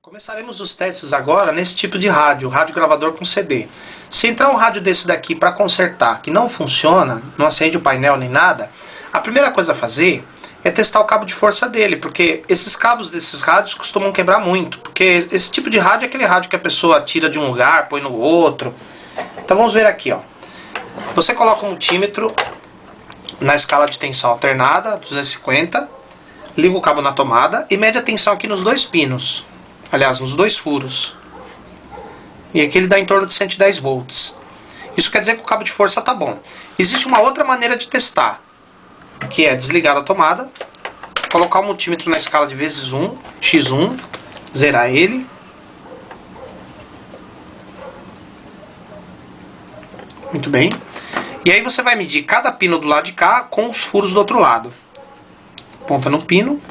Começaremos os testes agora nesse tipo de rádio gravador com CD. Se entrar um rádio desse daqui para consertar que não funciona, não acende o painel nem nada, a primeira coisa a fazer é testar o cabo de força dele, porque esses cabos desses rádios costumam quebrar muito, porque esse tipo de rádio é aquele rádio que a pessoa tira de um lugar, põe no outro. Então vamos ver aqui, ó. Você coloca um multímetro na escala de tensão alternada, 250, liga o cabo na tomada e mede a tensão aqui nos dois pinos. Aliás, nos dois furos. E aqui ele dá em torno de 110 volts. Isso quer dizer que o cabo de força está bom. Existe uma outra maneira de testar, que é desligar a tomada, colocar o multímetro na escala de vezes 1, x1, zerar ele. Muito bem. E aí você vai medir cada pino do lado de cá com os furos do outro lado. Ponta no pino.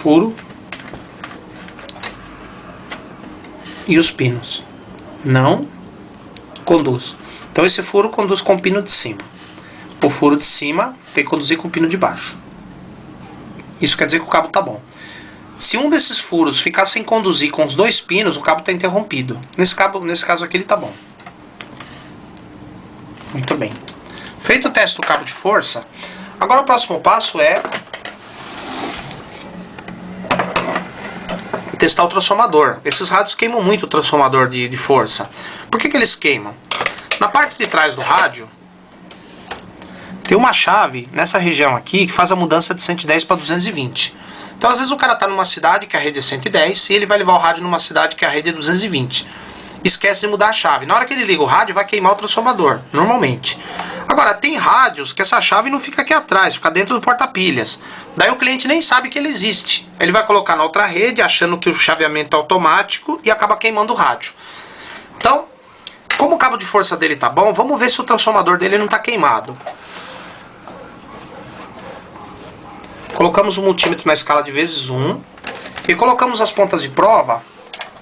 Furo e os pinos não conduz. Então esse furo conduz com o pino de cima. O furo de cima tem que conduzir com o pino de baixo. Isso quer dizer que o cabo está bom. Se um desses furos ficar sem conduzir com os dois pinos, o cabo está interrompido. Nesse caso aqui ele está bom. Muito bem. Feito o teste do cabo de força, agora o próximo passo é testar o transformador. Esses rádios queimam muito o transformador de força. Por que eles queimam? Na parte de trás do rádio tem uma chave nessa região aqui que faz a mudança de 110 para 220. Então às vezes o cara está numa cidade que a rede é 110 e ele vai levar o rádio numa cidade que a rede é 220. Esquece de mudar a chave. Na hora que ele liga o rádio vai queimar o transformador, normalmente. Agora, tem rádios que essa chave não fica aqui atrás, fica dentro do porta-pilhas. Daí o cliente nem sabe que ele existe. Ele vai colocar na outra rede, achando que o chaveamento é automático e acaba queimando o rádio. Então, como o cabo de força dele tá bom, vamos ver se o transformador dele não está queimado. Colocamos o multímetro na escala de vezes 1 e colocamos as pontas de prova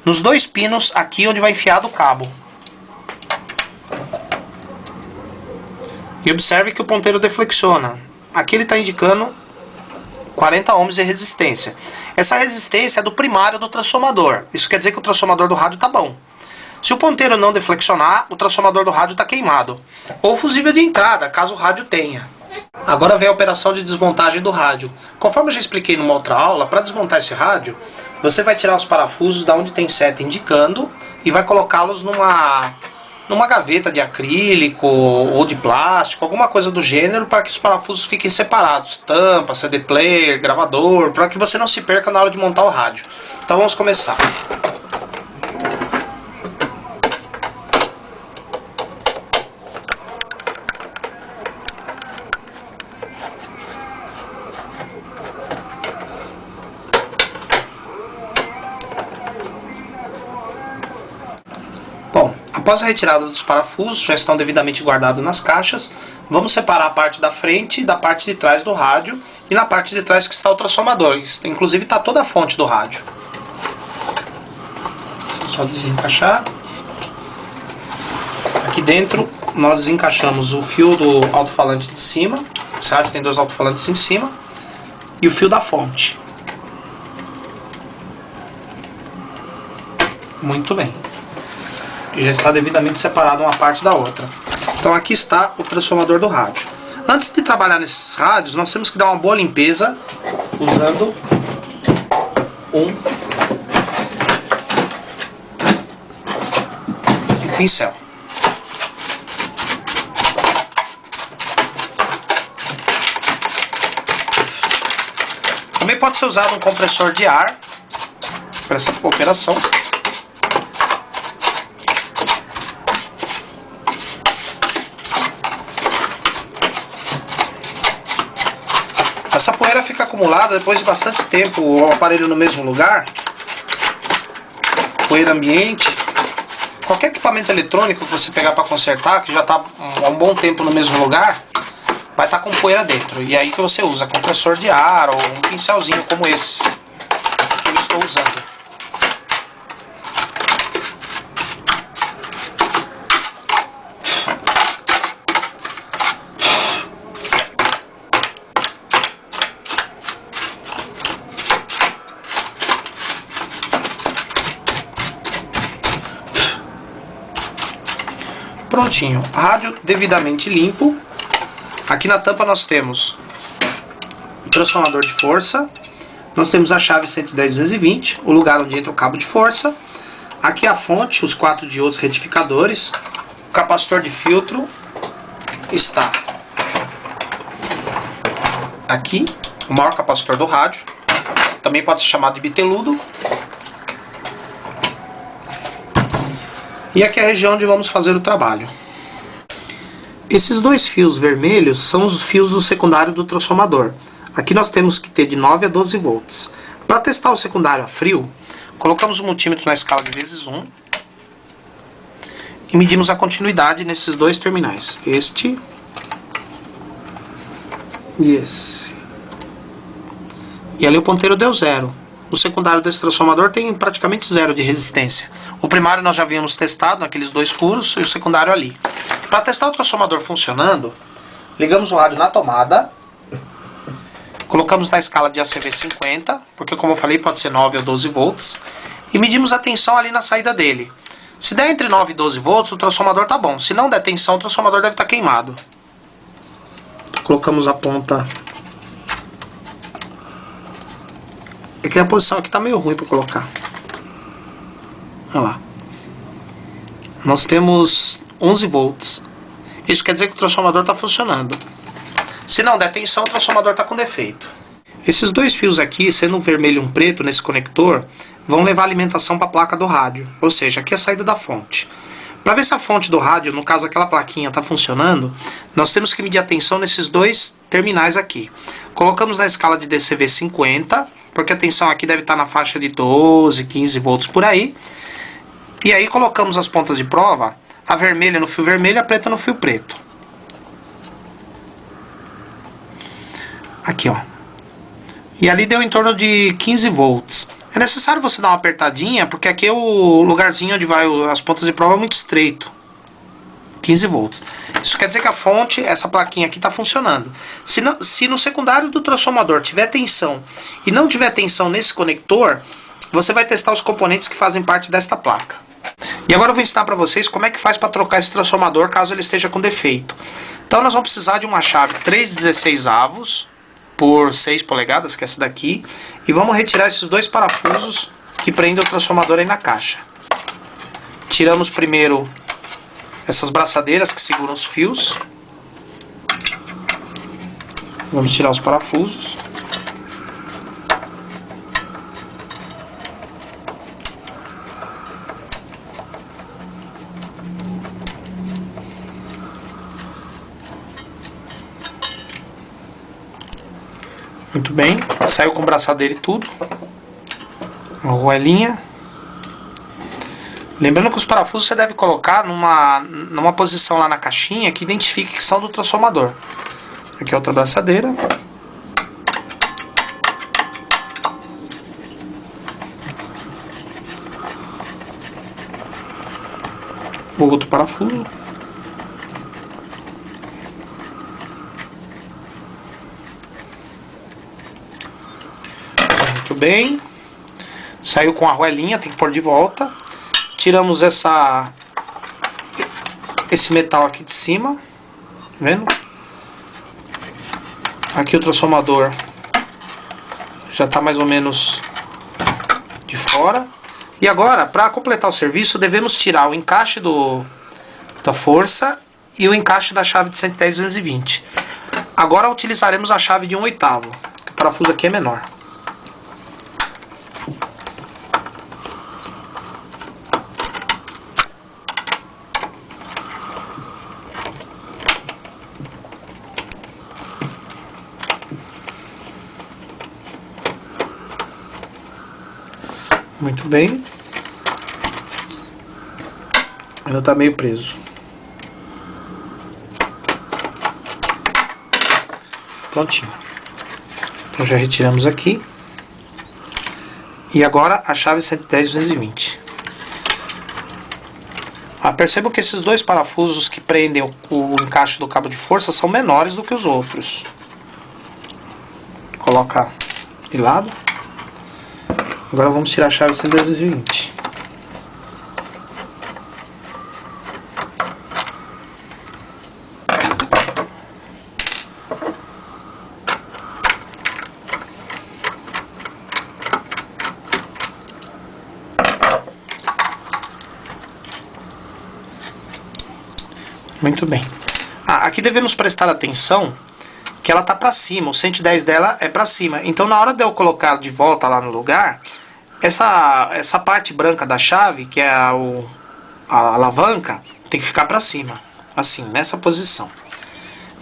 nos dois pinos aqui onde vai enfiar o cabo. E observe que o ponteiro deflexiona. Aqui ele está indicando 40 ohms de resistência. Essa resistência é do primário do transformador. Isso quer dizer que o transformador do rádio está bom. Se o ponteiro não deflexionar, o transformador do rádio está queimado. Ou fusível de entrada, caso o rádio tenha. Agora vem a operação de desmontagem do rádio. Conforme eu já expliquei numa outra aula, para desmontar esse rádio, você vai tirar os parafusos da onde tem seta indicando e vai colocá-los numa gaveta de acrílico ou de plástico, alguma coisa do gênero, para que os parafusos fiquem separados. Tampa, CD player, gravador, para que você não se perca na hora de montar o rádio. Então vamos começar. Após a retirada dos parafusos, já estão devidamente guardados nas caixas, vamos separar a parte da frente da parte de trás do rádio e na parte de trás que está o transformador, inclusive está toda a fonte do rádio. Só desencaixar. Aqui dentro nós desencaixamos o fio do alto-falante de cima, esse rádio tem dois alto-falantes em cima, e o fio da fonte. Muito bem. E já está devidamente separado uma parte da outra. Então aqui está o transformador do rádio. Antes de trabalhar nesses rádios, nós temos que dar uma boa limpeza usando um pincel. Também pode ser usado um compressor de ar para essa operação. Essa poeira fica acumulada depois de bastante tempo, o aparelho no mesmo lugar, poeira ambiente. Qualquer equipamento eletrônico que você pegar para consertar, que já está há um bom tempo no mesmo lugar, vai estar com poeira dentro. E aí que você usa compressor de ar ou um pincelzinho como esse que eu estou usando. Prontinho, rádio devidamente limpo. Aqui na tampa nós temos o transformador de força, nós temos a chave 110/220, o lugar onde entra o cabo de força. Aqui a fonte, os 4 diodos retificadores, o capacitor de filtro está aqui, o maior capacitor do rádio, também pode ser chamado de biteludo. E aqui é a região onde vamos fazer o trabalho. Esses 2 fios vermelhos são os fios do secundário do transformador. Aqui nós temos que ter de 9 a 12 volts. Para testar o secundário a frio, colocamos o multímetro na escala de vezes 1 e medimos a continuidade nesses 2 terminais. Este e esse. E ali o ponteiro deu 0. O secundário desse transformador tem praticamente 0 de resistência. O primário nós já havíamos testado naqueles 2 furos e o secundário ali. Para testar o transformador funcionando, ligamos o rádio na tomada, colocamos na escala de ACV 50, porque como eu falei pode ser 9 ou 12 volts, e medimos a tensão ali na saída dele. Se der entre 9 e 12 volts, o transformador está bom. Se não der tensão, o transformador deve estar queimado. Colocamos a ponta. É que a posição aqui está meio ruim para colocar. Olha lá. Nós temos 11 volts. Isso quer dizer que o transformador está funcionando. Se não der tensão, o transformador está com defeito. Esses 2 fios aqui, sendo um vermelho e um preto nesse conector, vão levar alimentação para a placa do rádio. Ou seja, aqui é a saída da fonte. Para ver se a fonte do rádio, no caso aquela plaquinha, está funcionando, nós temos que medir a tensão nesses 2 terminais aqui. Colocamos na escala de DCV 50, porque a tensão aqui deve estar na faixa de 12, 15 volts por aí. E aí colocamos as pontas de prova, a vermelha no fio vermelho e a preta no fio preto. Aqui, ó. E ali deu em torno de 15 volts. É necessário você dar uma apertadinha, porque aqui é o lugarzinho onde vai as pontas de prova é muito estreito. 15 volts. Isso quer dizer que a fonte, essa plaquinha aqui está funcionando. Se no secundário do transformador tiver tensão e não tiver tensão nesse conector, você vai testar os componentes que fazem parte desta placa. E agora eu vou ensinar para vocês como é que faz para trocar esse transformador caso ele esteja com defeito. Então nós vamos precisar de uma chave 3/16 avos por 6 polegadas, que é essa daqui, e vamos retirar esses 2 parafusos que prendem o transformador aí na caixa. Tiramos primeiro essas braçadeiras que seguram os fios. Vamos tirar os parafusos. Muito bem, saiu com braçadeira e tudo. Uma arruelinha. Lembrando que os parafusos você deve colocar numa posição lá na caixinha que identifique que são do transformador. Aqui é outra braçadeira. O outro parafuso. Muito bem. Saiu com a arruelinha, tem que pôr de volta. Tiramos esse metal aqui de cima, tá vendo? Aqui o transformador já está mais ou menos de fora. E agora, para completar o serviço, devemos tirar o encaixe da força e o encaixe da chave de 110/220. Agora utilizaremos a chave de 1/8, que o parafuso aqui é menor. Muito bem. Ainda tá meio preso. Prontinho. Então já retiramos aqui. E agora a chave 110-220. Percebam que esses dois parafusos que prendem o encaixe do cabo de força são menores do que os outros. Coloca de lado. Agora vamos tirar a chave 110-220. Muito bem. Aqui devemos prestar atenção que ela tá para cima, o 110 dela é para cima. Então na hora de eu colocar de volta lá no lugar, essa parte branca da chave, que é a alavanca, tem que ficar para cima, assim, nessa posição.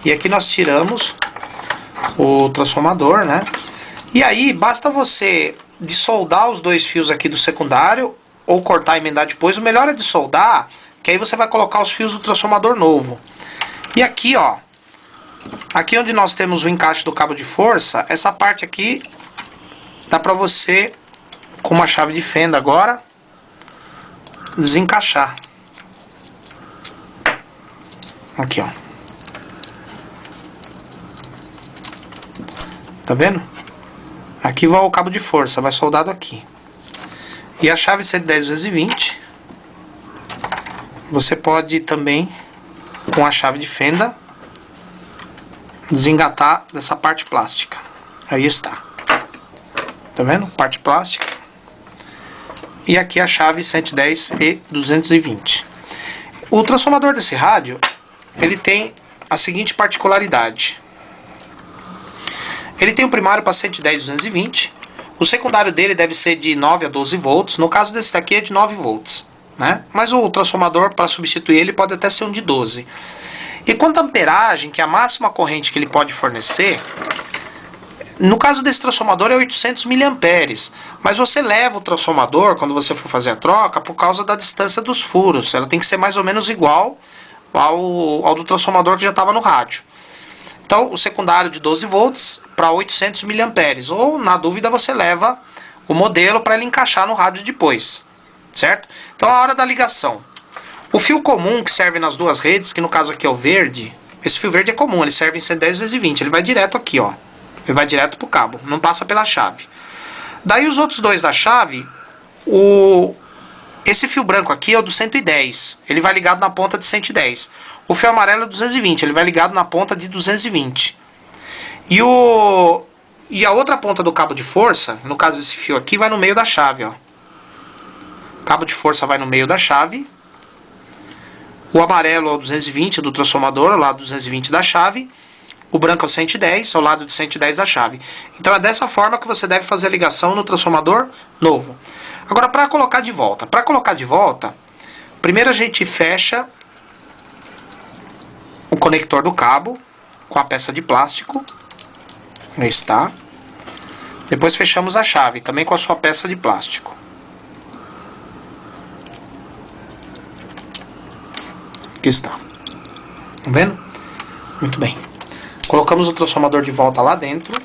E aqui nós tiramos o transformador, né? E aí basta você desoldar os dois fios aqui do secundário, ou cortar e emendar depois. O melhor é desoldar, que aí você vai colocar os fios do transformador novo. E aqui, ó, aqui onde nós temos o encaixe do cabo de força, essa parte aqui dá pra você, com uma chave de fenda agora, desencaixar. Aqui, ó. Tá vendo? Aqui vai o cabo de força, vai soldado aqui. E a chave 110-220, você pode também, com a chave de fenda, desengatar dessa parte plástica. Aí está. Tá vendo? Parte plástica. E aqui a chave 110 e 220. O transformador desse rádio, ele tem a seguinte particularidade. Ele tem o primário para 110 e 220. O secundário dele deve ser de 9 a 12 volts. No caso desse daqui é de 9 volts. Né? Mas o transformador, para substituir ele, pode até ser um de 12. E quanto à amperagem, que é a máxima corrente que ele pode fornecer, no caso desse transformador é 800 mA. Mas você leva o transformador, quando você for fazer a troca, por causa da distância dos furos. Ela tem que ser mais ou menos igual ao do transformador que já estava no rádio. Então, o secundário de 12 volts para 800 mA. Ou, na dúvida, você leva o modelo para ele encaixar no rádio depois. Certo? Então, a hora da ligação. O fio comum que serve nas duas redes, que no caso aqui é o verde, esse fio verde é comum, ele serve em 110 e 220. Ele vai direto aqui, ó. Ele vai direto pro cabo, não passa pela chave. Daí os outros dois da chave, esse fio branco aqui é o do 110. Ele vai ligado na ponta de 110. O fio amarelo é 220, ele vai ligado na ponta de 220. E a outra ponta do cabo de força, no caso desse fio aqui, vai no meio da chave, ó. O cabo de força vai no meio da chave. O amarelo é o 220 do transformador, ao lado do 220 da chave. O branco é o 110, ao lado de 110 da chave. Então é dessa forma que você deve fazer a ligação no transformador novo. Agora, para colocar de volta. Para colocar de volta, primeiro a gente fecha o conector do cabo com a peça de plástico. Aí está. Depois fechamos a chave, também com a sua peça de plástico. Aqui está. Tá vendo? Muito bem. Colocamos o transformador de volta lá dentro.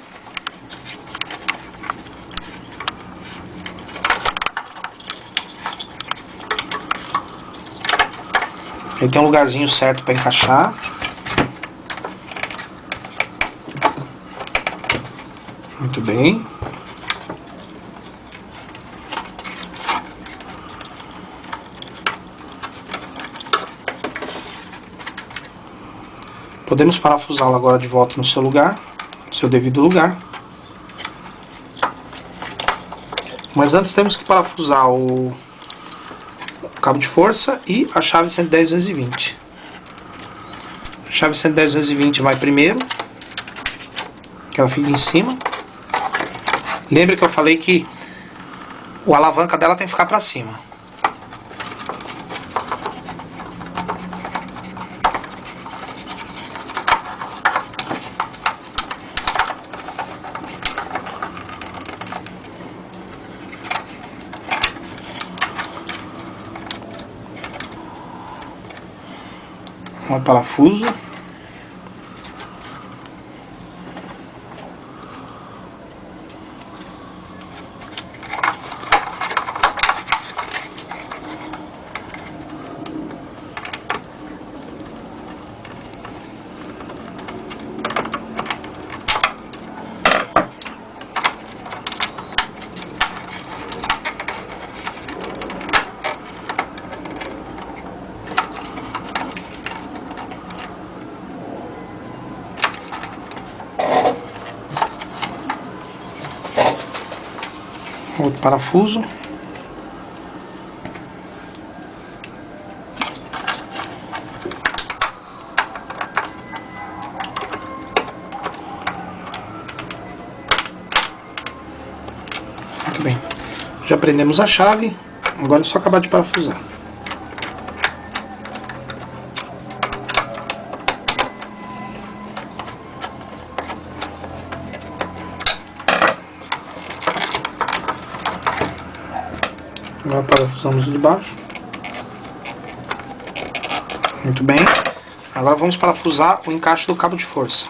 Ele tem um lugarzinho certo para encaixar. Muito bem. Podemos parafusá-lo agora de volta no seu lugar, no seu devido lugar. Mas antes temos que parafusar o cabo de força e a chave 110-220. A chave 110-220 vai primeiro, que ela fica em cima. Lembre que eu falei que a alavanca dela tem que ficar para cima. Um parafuso. Outro parafuso. Muito bem. Já prendemos a chave. Agora é só acabar de parafusar. Agora parafusamos de baixo. Muito bem. Agora vamos parafusar o encaixe do cabo de força.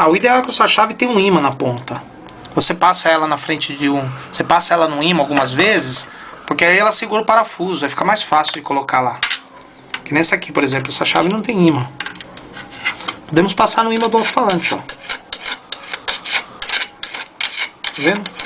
O ideal é que a sua chave tenha um ímã na ponta. Você passa ela na frente de Você passa ela no ímã algumas vezes, porque aí ela segura o parafuso, aí fica mais fácil de colocar lá. Que nessa aqui, por exemplo, essa chave não tem ímã. Podemos passar no ímã do alto-falante, ó. Tá vendo?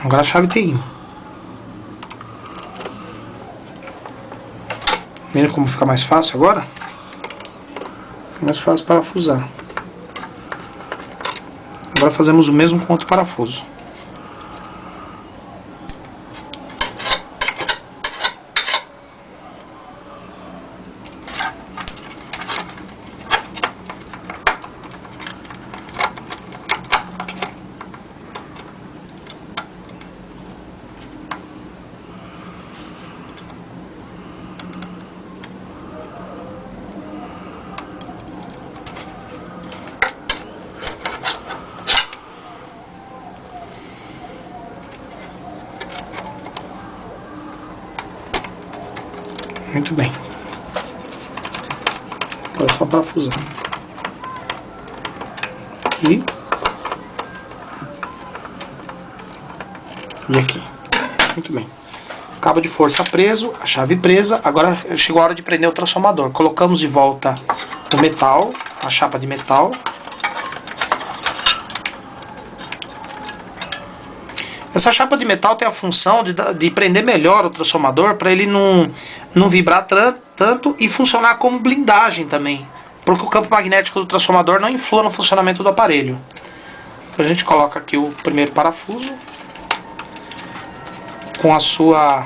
Agora a chave tem ímã. Vendo como fica mais fácil agora? Fica mais fácil parafusar. Agora fazemos o mesmo com outro parafuso. Muito bem. Agora é só parafusar. Aqui. E aqui. Muito bem. Cabo de força preso, a chave presa. Agora chegou a hora de prender o transformador. Colocamos de volta o metal, a chapa de metal. Essa chapa de metal tem a função de prender melhor o transformador para ele não vibrar tanto e funcionar como blindagem também, porque o campo magnético do transformador não influa no funcionamento do aparelho. Então a gente coloca aqui o primeiro parafuso com a sua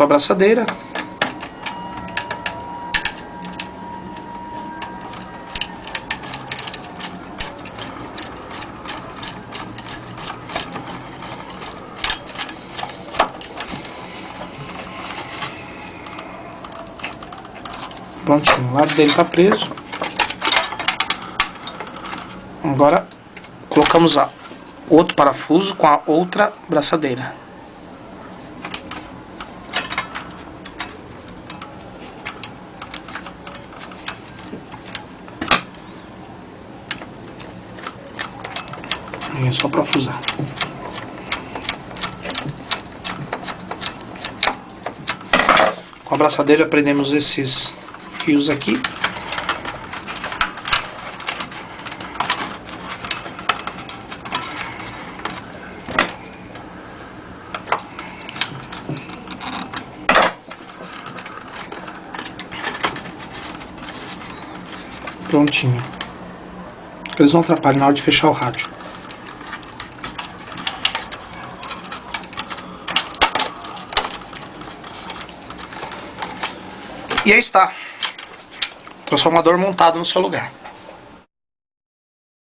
abraçadeira. Prontinho, o lado dele está preso. Agora colocamos outro parafuso com a outra braçadeira. E é só parafusar. Com a braçadeira prendemos esses fios aqui. Prontinho. Eles não atrapalham na hora de fechar o rádio. E aí está. Transformador montado no seu lugar.